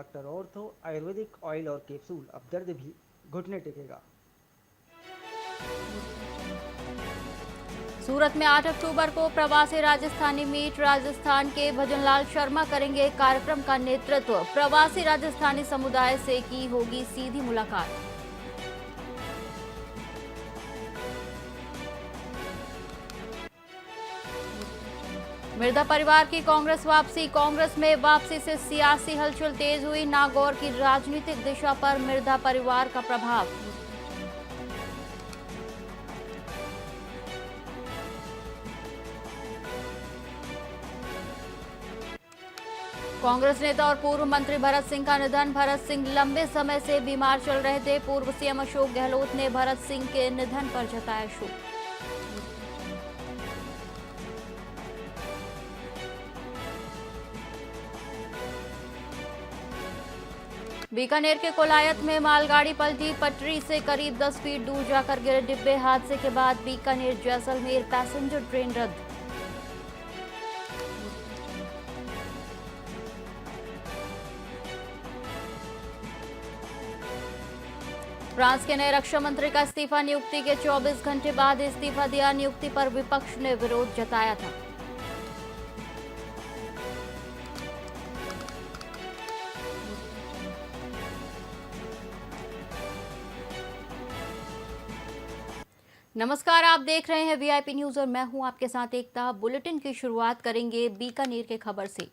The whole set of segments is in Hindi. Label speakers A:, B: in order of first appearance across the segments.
A: डॉक्टर ऑर्थो आयुर्वेदिक ऑयल और कैप्सूल, अब दर्द भी घुटने टेकेगा।
B: सूरत में 8 अक्टूबर को प्रवासी राजस्थानी मीट, राजस्थान के भजनलाल शर्मा करेंगे कार्यक्रम का नेतृत्व। प्रवासी राजस्थानी समुदाय से की होगी सीधी मुलाकात। मिर्धा परिवार की कांग्रेस वापसी। कांग्रेस में वापसी से सियासी हलचल तेज हुई। नागौर की राजनीतिक दिशा पर मिर्धा परिवार का प्रभाव। कांग्रेस नेता और पूर्व मंत्री भरत सिंह का निधन। भरत सिंह लंबे समय से बीमार चल रहे थे। पूर्व सीएम अशोक गहलोत ने भरत सिंह के निधन पर जताया शोक। बीकानेर के कोलायत में मालगाड़ी पलटी। पटरी से करीब 10 फीट दूर जाकर गिरे डिब्बे। हादसे के बाद बीकानेर जैसलमेर पैसेंजर ट्रेन रद्द। फ्रांस के नए रक्षा मंत्री का इस्तीफा। नियुक्ति के 24 घंटे बाद इस्तीफा दिया। नियुक्ति पर विपक्ष ने विरोध जताया था। नमस्कार, आप देख रहे हैं वीआईपी न्यूज और मैं हूं आपके साथ एकता। बुलेटिन की शुरुआत करेंगे बीकानेर के खबर से।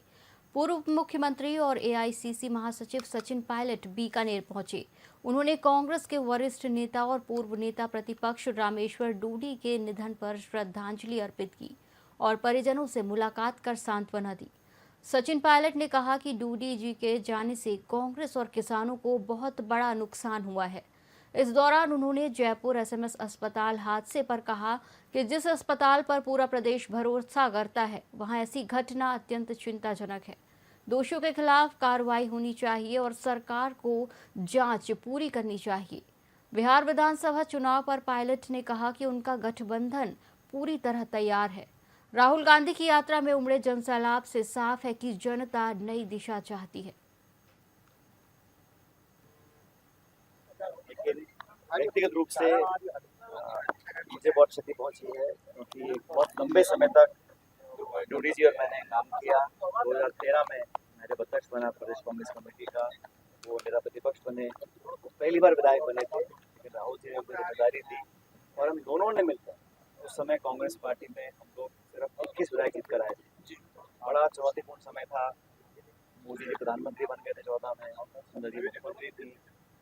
B: पूर्व मुख्यमंत्री और एआईसीसी महासचिव सचिन पायलट बीकानेर पहुंचे। उन्होंने कांग्रेस के वरिष्ठ नेता और पूर्व नेता प्रतिपक्ष रामेश्वर डूडी के निधन पर श्रद्धांजलि अर्पित की और परिजनों से मुलाकात कर सांत्वना दी। सचिन पायलट ने कहा कि डूडी जी के जाने से कांग्रेस और किसानों को बहुत बड़ा नुकसान हुआ है। इस दौरान उन्होंने जयपुर एसएमएस अस्पताल हादसे पर कहा कि जिस अस्पताल पर पूरा प्रदेश भरोसा करता है, वहां ऐसी घटना अत्यंत चिंताजनक है। दोषियों के खिलाफ कार्रवाई होनी चाहिए और सरकार को जांच पूरी करनी चाहिए। बिहार विधानसभा चुनाव पर पायलट ने कहा कि उनका गठबंधन पूरी तरह तैयार है। राहुल गांधी की यात्रा में उमड़े जनसैलाब से साफ है कि जनता नई दिशा चाहती है।
C: व्यक्तिगत रूप से मुझे बहुत क्षति पहुंची है, क्योंकि बहुत लंबे समय तक डूडी जी और मैंने काम किया। 2013 में मैं जब अध्यक्ष बना प्रदेश कांग्रेस कमेटी का, वो नेता प्रतिपक्ष बने, पहली बार विधायक बने थे, लेकिन राहुल जी ने जिम्मेदारी दी और हम दोनों ने मिलकर उस समय कांग्रेस पार्टी में हम लोग सिर्फ 21 विधायक जीत कर आए थे। बड़ा चुनौतीपूर्ण समय था। मोदी जी प्रधानमंत्री बन गए थे 14 में, इंदिरा जी मुख्यमंत्री थी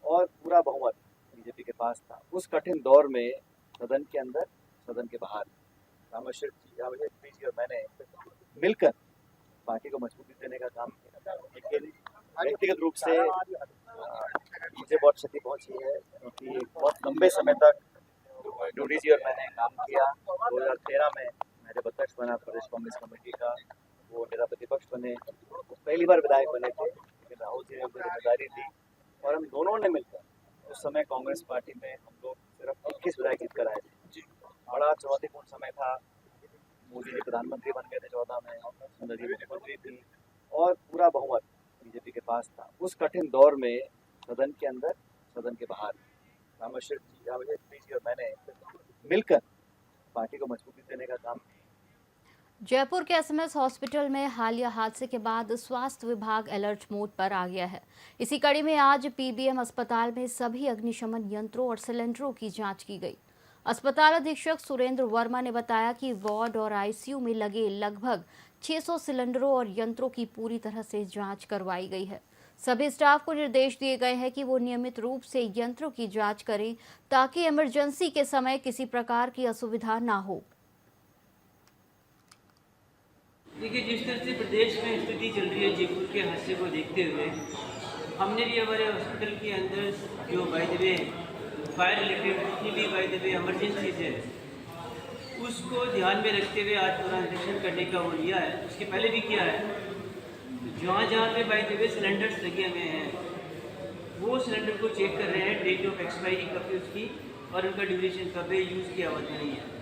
C: और पूरा बहुमत बीजेपी के पास था। उस कठिन दौर में सदन के अंदर, सदन के बाहर रामेश्वर जी और मैंने मिलकर पार्टी को मजबूती देने का काम किया। लेकिन व्यक्तिगत रूप से मुझे बहुत क्षति पहुंची है, क्योंकि बहुत लंबे समय तक डूडी जी और मैंने काम किया। 2013 में मैं जब अध्यक्ष बना प्रदेश कांग्रेस कमेटी का, वो नेता प्रतिपक्ष बने, पहली बार विधायक बने थे, लेकिन राहुल जी ने जिम्मेदारी दी और हम दोनों ने मिलकर उस समय कांग्रेस पार्टी में हम लोग सिर्फ 21 विधायक जीत कर आए थे। बड़ा चुनौतीपूर्ण समय था। मोदी जी प्रधानमंत्री बन गए थे 14 में, इंदिरा जी मुख्यमंत्री थी और पूरा बहुमत बीजेपी के पास था। उस कठिन दौर में सदन के अंदर, सदन के बाहर रामेश्वर जी और मैंने मिलकर पार्टी को मजबूती देने का काम किया।
B: जयपुर के एसएमएस हॉस्पिटल में हालिया हादसे के बाद स्वास्थ्य विभाग अलर्ट मोड पर आ गया है। इसी कड़ी में आज पीबीएम अस्पताल में सभी अग्निशमन यंत्रों और सिलेंडरों की जांच की गई। अस्पताल अधीक्षक सुरेंद्र वर्मा ने बताया कि वार्ड और आईसीयू में लगे लगभग 600 सिलेंडरों और यंत्रों की पूरी तरह से जांच करवाई गई है। सभी स्टाफ को निर्देश दिए गए हैं कि वो नियमित रूप से यंत्रों की जांच करें ताकि इमरजेंसी के समय किसी प्रकार की असुविधा ना हो।
D: देखिए, जिस तरह से प्रदेश में स्थिति चल रही है जयपुर के हादसे को देखते हुए, हमने भी हमारे हॉस्पिटल के अंदर जो by the way fire related जितनी भी बाय द वे इमरजेंसीज है, उसको ध्यान में रखते हुए आज पूरा इंजेक्शन करने का वो लिया है। उसके पहले भी किया है। जहाँ जहाँ पे बाय द वे सिलेंडर्स लगे हुए हैं, वो सिलेंडर को चेक कर रहे हैं, डेट ऑफ एक्सपायरी कब है उसकी और उनका ड्यूरेशन कब है, यूज़ की अवधि नहीं है।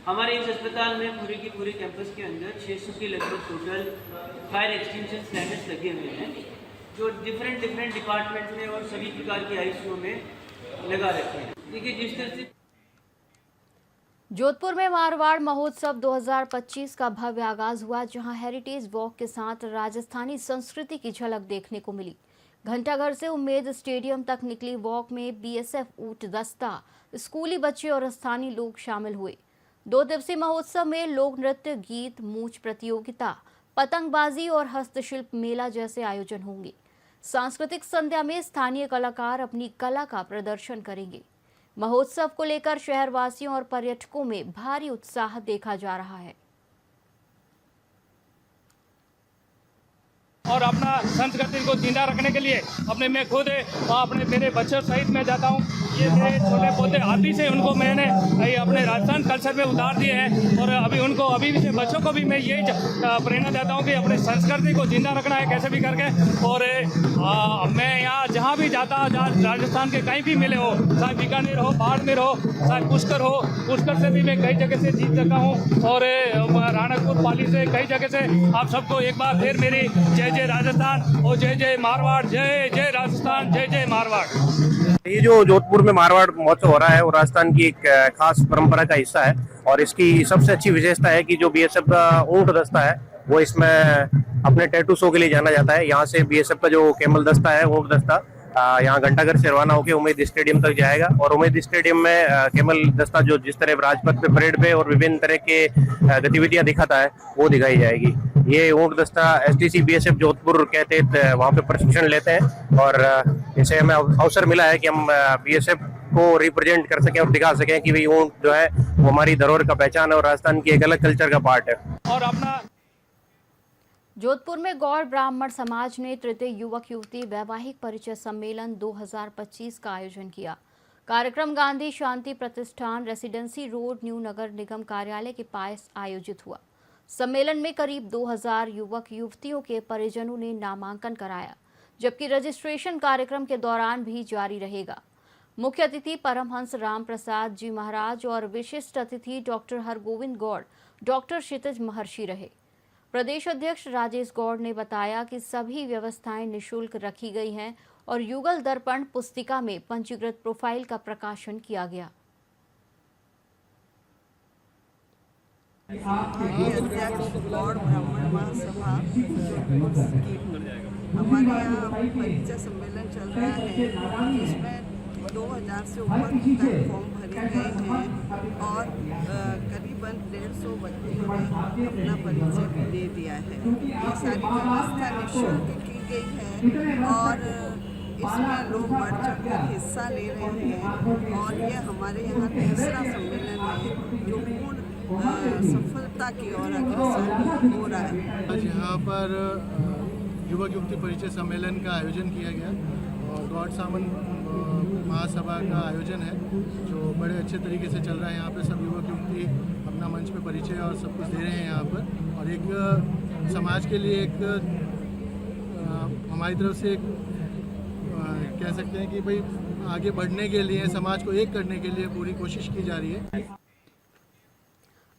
D: हमारे इस अस्पताल में पूरे के पूरे कैंपस के अंदर 600 के लगभग टोटल फायर एक्सटिंक्शन सिलेंडर्स लगे हुए हैं। जो डिफरेंट डिफरेंट डिपार्टमेंट में और सभी प्रकार के आईसीयू में लगा रखे हैं। देखिए जिस तरह से
B: जोधपुर में मारवाड़ महोत्सव 2025 का भव्य आगाज हुआ, जहां हेरिटेज वॉक के साथ राजस्थानी संस्कृति की झलक देखने को मिली। घंटाघर से उम्मेद स्टेडियम तक निकली वॉक में बीएसएफ ऊंट दस्ता, स्कूली बच्चे और स्थानीय लोग शामिल हुए। 2 दिवसीय महोत्सव में लोक नृत्य, गीत, मूंछ प्रतियोगिता, पतंगबाजी और हस्तशिल्प मेला जैसे आयोजन होंगे। सांस्कृतिक संध्या में स्थानीय कलाकार अपनी कला का प्रदर्शन करेंगे। महोत्सव को लेकर शहरवासियों और पर्यटकों में भारी उत्साह देखा जा रहा है।
E: और अपना संस्कृति को जिंदा रखने के लिए अपने मैं खुद अपने मेरे बच्चों सहित मैं जाता हूँ। ये मेरे छोटे पोते हाथी से उनको मैंने अपने राजस्थान कल्चर में उतार दिए हैं और अभी भी बच्चों को भी मैं यही प्रेरणा देता हूँ कि अपने संस्कृति को जिंदा रखना है कैसे भी करके। और मैं यहाँ जहाँ भी जाता राजस्थान के कहीं भी मिले हो, चाहे बीकानेर हो, बाड़मेर हो, चाहे पुष्कर हो, पुष्कर से भी मैं कई जगह से जीत चुका हूँ और राणकपुर पाली से कई जगह से। आप सबको एक बार फिर मेरी जय जय राजस्थान और जय जय मारवाड़, जय जय राजस्थान, जय जय मारवाड़।
F: ये जो जोधपुर में मारवाड़ महोत्सव हो रहा है वो राजस्थान की एक खास परंपरा का हिस्सा है और इसकी सबसे अच्छी विशेषता है कि जो बीएसएफ का ऊंट दस्ता है वो इसमें अपने टैटू शो के लिए जाना जाता है। यहाँ से बीएसएफ का जो कैमल दस्ता है, ऊंट दस्ता, यहाँ घंटाघर से रवाना होकर उम्मेद स्टेडियम तक जाएगा और उम्मेद स्टेडियम में कैमल दस्ता जो जिस तरह राजपथ पे परेड पे और विभिन्न तरह के गतिविधियां दिखाता है वो दिखाई जाएगी। ये ऊंट दस्ता एसटीसी बीएसएफ जोधपुर के तहत वहाँ पे प्रशिक्षण लेते हैं और इसे हमें अवसर मिला है कि हम बीएसएफ को रिप्रेजेंट कर सकें और दिखा सकें कि भाई ऊंट जो है वो हमारी धरोहर का पहचान है और राजस्थान की एक अलग कल्चर का पार्ट है।
E: और अपना
B: जोधपुर में गौड़ ब्राह्मण समाज ने तृतीय युवक युवती वैवाहिक परिचय सम्मेलन 2025 का आयोजन किया। कार्यक्रम गांधी शांति प्रतिष्ठान, रेसिडेंसी रोड, न्यू नगर निगम कार्यालय के पास आयोजित हुआ। सम्मेलन में करीब 2000 युवक युवतियों के परिजनों ने नामांकन कराया, जबकि रजिस्ट्रेशन कार्यक्रम के दौरान भी जारी रहेगा। मुख्य अतिथि परमहंस राम प्रसाद जी महाराज और विशिष्ट अतिथि डॉक्टर हरगोविंद गौड़, डॉक्टर क्षितिज महर्षि रहे। प्रदेश अध्यक्ष राजेश गौड़ ने बताया कि सभी व्यवस्थाएं निःशुल्क रखी गई हैं और युगल दर्पण पुस्तिका में पंजीकृत प्रोफाइल का प्रकाशन किया गया।
G: गौड़ ब्राह्मण महासभा हमारे यहाँ परिचय सम्मेलन चल रहा है जिसमें 2000 से ऊपर तक फॉर्म भरे गए हैं और करीबन 150 व्यक्तियों ने अपना परिचय दे दिया है। ये सारी व्यवस्था निःशुल्क की गई है और इसमें लोग बढ़ चढ़कर हिस्सा ले रहे हैं और ये हमारे यहाँ तीसरा सम्मेलन है जो पूर्ण सफलता की ओर अग्रसर हो रहा है।
H: आज यहाँ पर युवक युवती परिचय सम्मेलन का आयोजन किया गया और गौड़ सामंत महासभा का आयोजन है जो बड़े अच्छे तरीके से चल रहा है। यहाँ पे सब युवक युवती अपना मंच पे परिचय और सब कुछ दे रहे हैं यहाँ पर और एक समाज के लिए एक हमारी तरफ से एक कह सकते हैं कि भाई आगे बढ़ने के लिए, समाज को एक करने के लिए पूरी कोशिश की जा रही है।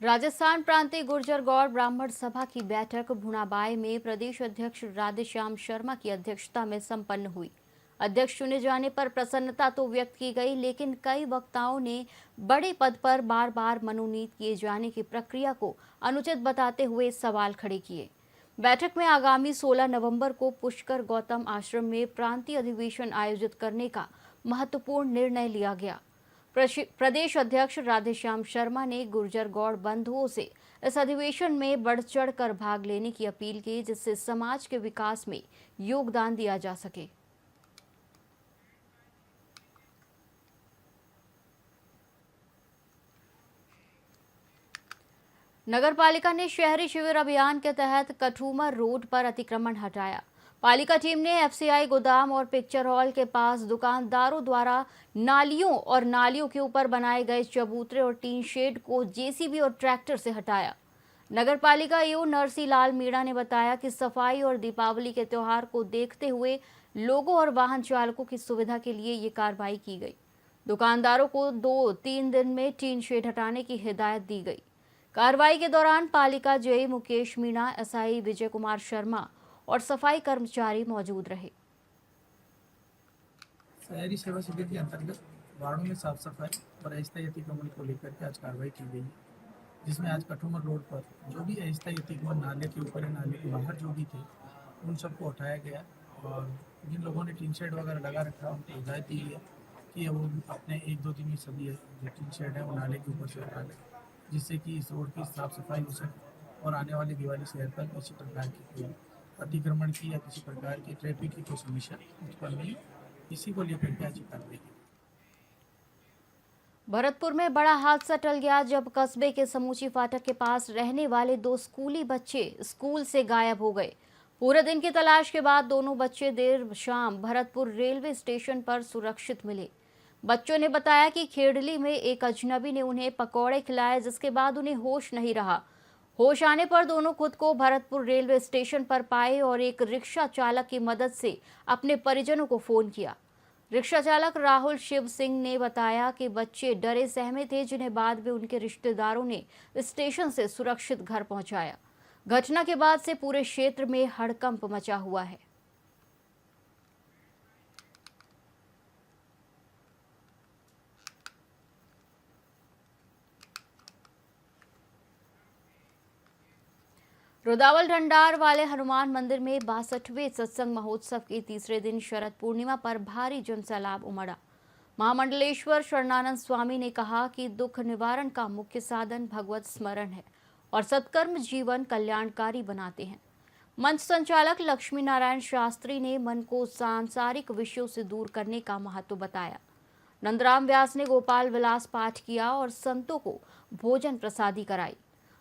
B: राजस्थान प्रांतीय गुर्जर गौड़ ब्राह्मण सभा की बैठक भुणाबाई में प्रदेश अध्यक्ष राधेश्याम शर्मा की अध्यक्षता में संपन्न हुई। अध्यक्ष चुने जाने पर प्रसन्नता तो व्यक्त की गई, लेकिन कई वक्ताओं ने बड़े पद पर बार बार मनोनीत किए जाने की प्रक्रिया को अनुचित बताते हुए सवाल खड़े किए। बैठक में आगामी 16 नवंबर को पुष्कर गौतम आश्रम में प्रांतीय अधिवेशन आयोजित करने का महत्वपूर्ण निर्णय लिया गया। प्रदेश अध्यक्ष राधेश्याम शर्मा ने गुर्जर गौड़ बंधुओं से इस अधिवेशन में बढ़ चढ़ कर भाग लेने की अपील की, जिससे समाज के विकास में योगदान दिया जा सके। नगर पालिका ने शहरी शिविर अभियान के तहत कठूमर रोड पर अतिक्रमण हटाया। पालिका टीम ने एफसीआई गोदाम और पिक्चर हॉल के पास दुकानदारों द्वारा नालियों के ऊपर बनाए गए चबूतरे और टीन शेड को जेसीबी और ट्रैक्टर से हटाया। नगर पालिका ईओ नरसी लाल मीणा ने बताया कि सफाई और दीपावली के त्योहार को देखते हुए लोगों और वाहन चालकों की सुविधा के लिए ये कार्रवाई की गई। दुकानदारों को 2-3 दिन में टीन शेड हटाने की हिदायत दी गई। कार्रवाई के दौरान पालिका जेई मुकेश मीणा, एसआई विजय कुमार शर्मा और सफाई कर्मचारी मौजूद रहे।
I: शहरी सेवा शिविर के अंतर्गत वार्डों में साफ सफाई और अस्थायी अतिक्रमण को लेकर के आज कार्रवाई की गई, जिसमें आज कठुमर रोड पर जो भी अस्थायी अतिक्रमण नाले के ऊपर या नाले के बाहर जो भी थे उन सबको उठाया गया और जिन लोगों ने टीन शेड वगैरह लगा रखा उनको हिदायत दी है कि वो अपने 1-2 दिन में सभी जो टीन शेड है वो नाले के ऊपर से उठा लें, जिससे कि इस रोड की साफ सफाई हो सके और आने वाली दिवाली शहर पर किसी प्रकार की कोई अतिक्रमण की या किसी प्रकार की ट्रैफिक की कोई समस्या उत्पन्न नहीं, इसी को लेकर के आज कार्रवाई की।
B: भरतपुर में बड़ा हादसा टल गया जब कस्बे के समूची फाटक के पास रहने वाले 2 स्कूली बच्चे स्कूल से गायब हो गए। पूरे दिन की तलाश के बाद दोनों बच्चे देर शाम भरतपुर रेलवे स्टेशन पर सुरक्षित मिले। बच्चों ने बताया कि खेड़ली में एक अजनबी ने उन्हें पकौड़े खिलाए, जिसके बाद उन्हें होश नहीं रहा। होश आने पर दोनों खुद को भरतपुर रेलवे स्टेशन पर पाए और एक रिक्शा चालक की मदद से अपने परिजनों को फोन किया। रिक्शा चालक राहुल शिव सिंह ने बताया कि बच्चे डरे सहमे थे, जिन्हें बाद में उनके रिश्तेदारों ने स्टेशन से सुरक्षित घर पहुंचाया। घटना के बाद से पूरे क्षेत्र में हड़कंप मचा हुआ है। रुदावल ढंडार वाले हनुमान मंदिर में 62वें सत्संग महोत्सव के तीसरे दिन शरद पूर्णिमा पर भारी जनसैलाब उमड़ा। महामंडलेश्वर शरणानंद स्वामी ने कहा कि दुख निवारण का मुख्य साधन भगवत स्मरण है और सत्कर्म जीवन कल्याणकारी बनाते हैं। मंच संचालक लक्ष्मी नारायण शास्त्री ने मन को सांसारिक विषयों से दूर करने का महत्व बताया। नंदराम व्यास ने गोपाल विलास पाठ किया और संतों को भोजन प्रसादी कराई।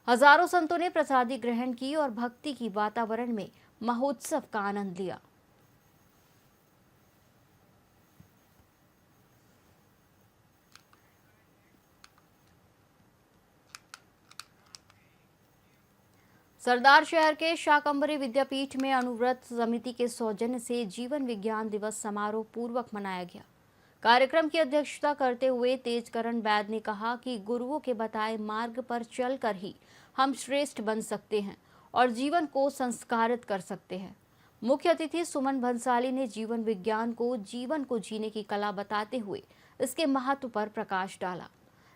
B: हजारों संतों ने प्रसादी ग्रहण की और भक्ति की वातावरण में महोत्सव का आनंद लिया। सरदार शहर के शाकंभरी विद्यापीठ में अनुव्रत समिति के सौजन्य से जीवन विज्ञान दिवस समारोह पूर्वक मनाया गया। कार्यक्रम की अध्यक्षता करते हुए तेजकरण वैद ने कहा कि गुरुओं के बताए मार्ग पर चलकर ही हम श्रेष्ठ बन सकते हैं और जीवन को संस्कारित कर सकते हैं। मुख्य अतिथि सुमन भंसाली ने जीवन विज्ञान को जीवन को जीने की कला बताते हुए इसके महत्व पर प्रकाश डाला।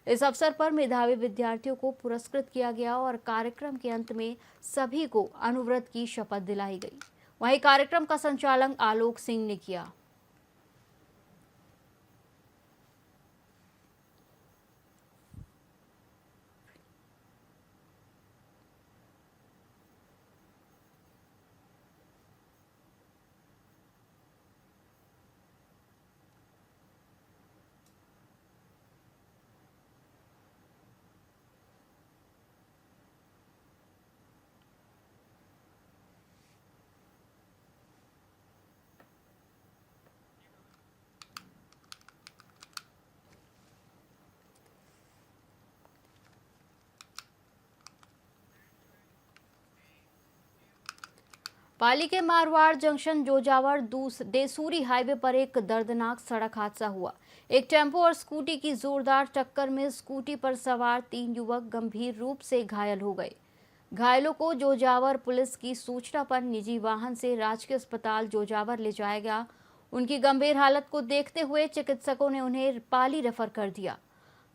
B: इस अवसर पर मेधावी विद्यार्थियों को पुरस्कृत किया गया और कार्यक्रम के अंत में सभी को अनुव्रत की शपथ दिलाई गई। वहीं कार्यक्रम का संचालन आलोक सिंह ने किया। पाली के मारवाड़ जंक्शन जोजावर देसूरी हाईवे पर एक दर्दनाक सड़क हादसा हुआ। एक टेम्पो और स्कूटी की जोरदार टक्कर में स्कूटी पर सवार 3 युवक गंभीर रूप से घायल हो गए। घायलों को जोजावर पुलिस की सूचना पर निजी वाहन से राजकीय अस्पताल जोजावर ले जाया गया। उनकी गंभीर हालत को देखते हुए चिकित्सकों ने उन्हें पाली रेफर कर दिया।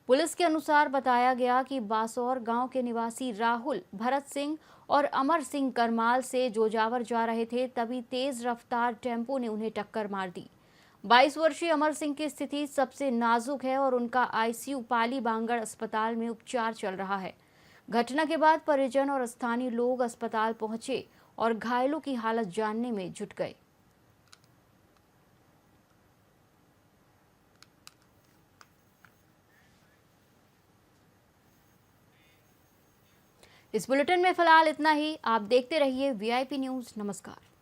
B: पुलिस के अनुसार बताया गया कि बासौर गांव के निवासी राहुल भरत सिंह और अमर सिंह करमाल से जोजावर जा रहे थे, तभी तेज रफ्तार टेम्पो ने उन्हें टक्कर मार दी। 22 वर्षीय अमर सिंह की स्थिति सबसे नाजुक है और उनका आईसीयू पाली बांगड़ अस्पताल में उपचार चल रहा है। घटना के बाद परिजन और स्थानीय लोग अस्पताल पहुंचे और घायलों की हालत जानने में जुट गए। इस बुलेटिन में फिलहाल इतना ही। आप देखते रहिए वीआईपी न्यूज़। नमस्कार।